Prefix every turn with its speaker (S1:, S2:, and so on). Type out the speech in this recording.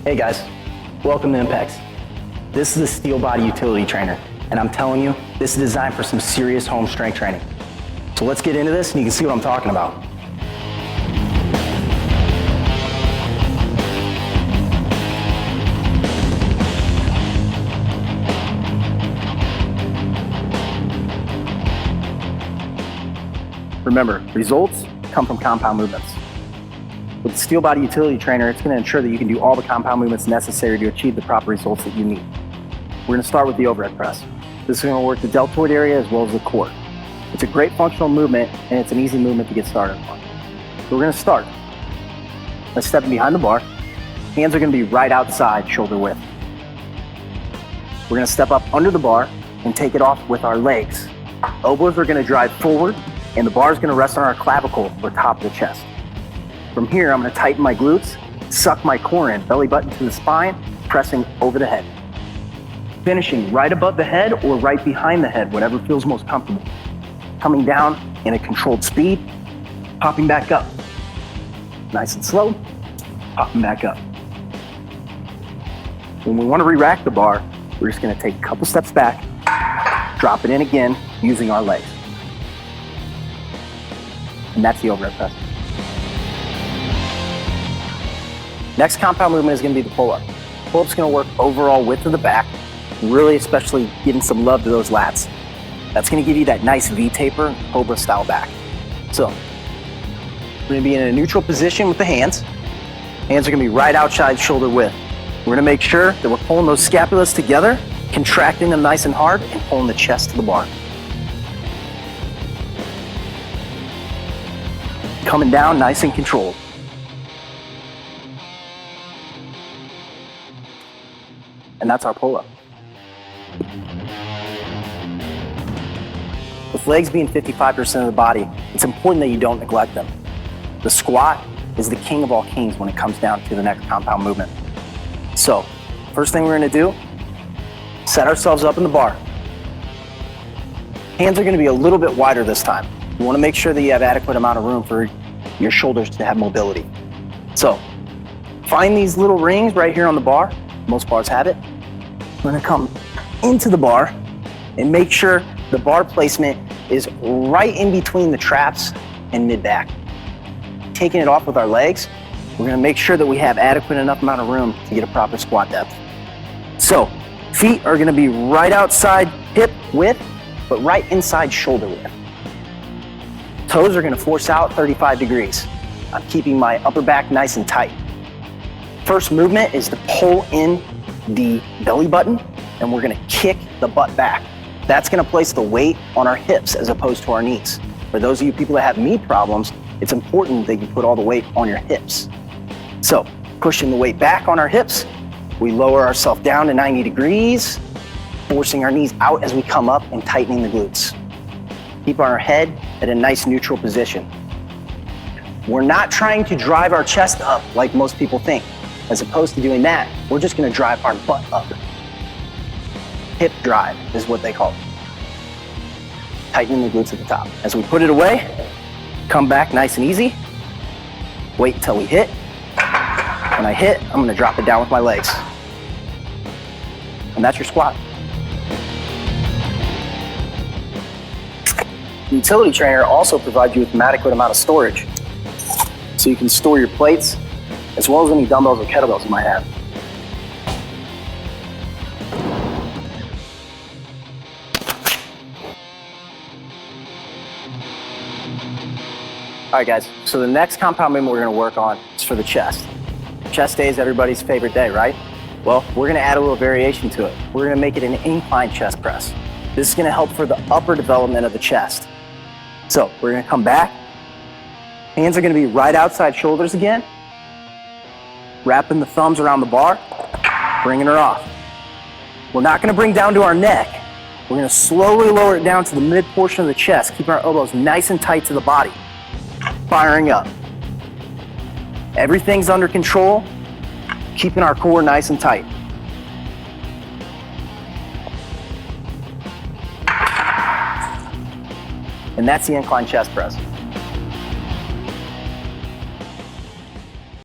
S1: Hey guys, welcome to Impex. This is a SteelBody utility trainer, and I'm telling you, this is designed for some serious home strength training. So let's get into this and you can see what I'm talking about. Remember, results come from compound movements. With the SteelBody utility trainer, it's going to ensure that you can do all the compound movements necessary to achieve the proper results that you need. We're going to start with the overhead press. This is going to work the deltoid area as well as the core. It's a great functional movement, and it's an easy movement to get started on. So we're going to start by stepping behind the bar. Hands are going to be right outside shoulder width. We're going to step up under the bar and take it off with our legs. Elbows are going to drive forward, and the bar is going to rest on our clavicle or top of the chest. From here, I'm going to tighten my glutes, suck my core in, belly button to the spine, pressing over the head. Finishing right above the head or right behind the head, whatever feels most comfortable. Coming down in a controlled speed, popping back up. Nice and slow, popping back up. When we want to re-rack the bar, we're just going to take a couple steps back, drop it in again using our legs. And that's the overhead press. Next compound movement is going to be the pull-up. Pull-up's going to work overall width of the back, really especially giving some love to those lats. That's going to give you that nice V-taper, Cobra style back. So, we're going to be in a neutral position with the hands. Hands are going to be right outside shoulder width. We're going to make sure that we're pulling those scapulas together, contracting them nice and hard, and pulling the chest to the bar. Coming down nice and controlled. And that's our pull-up. With legs being 55% of the body, it's important that you don't neglect them. The squat is the king of all kings when it comes down to the next compound movement. So, first thing we're gonna do, set ourselves up in the bar. Hands are gonna be a little bit wider this time. You wanna make sure that you have adequate amount of room for your shoulders to have mobility. So, find these little rings right here on the bar. Most bars have it. We're gonna come into the bar and make sure the bar placement is right in between the traps and mid-back. Taking it off with our legs, we're gonna make sure that we have adequate enough amount of room to get a proper squat depth. So, feet are gonna be right outside hip width, but right inside shoulder width. Toes are gonna force out 35 degrees. I'm keeping my upper back nice and tight. First movement is to pull in the belly button, and we're gonna kick the butt back. That's gonna place the weight on our hips as opposed to our knees. For those of you people that have knee problems, it's important that you put all the weight on your hips. So, pushing the weight back on our hips, we lower ourselves down to 90 degrees, forcing our knees out as we come up and tightening the glutes. Keep our head at a nice neutral position. We're not trying to drive our chest up like most people think. As opposed to doing that, we're just gonna drive our butt up. Hip drive is what they call it. Tightening the glutes at the top. As we put it away, come back nice and easy. Wait until we hit. When I hit, I'm gonna drop it down with my legs. And that's your squat. The utility trainer also provides you with an adequate amount of storage. So you can store your plates, as well as any dumbbells or kettlebells you might have. All right guys, so the next compound movement we're gonna work on is for the chest. Chest day is everybody's favorite day, right? Well, we're gonna add a little variation to it. We're gonna make it an incline chest press. This is gonna help for the upper development of the chest. So we're gonna come back. Hands are gonna be right outside shoulders again. Wrapping the thumbs around the bar, bringing her off. We're not gonna bring down to our neck. We're gonna slowly lower it down to the mid portion of the chest, keeping our elbows nice and tight to the body. Firing up. Everything's under control, keeping our core nice and tight. and that's the incline chest press.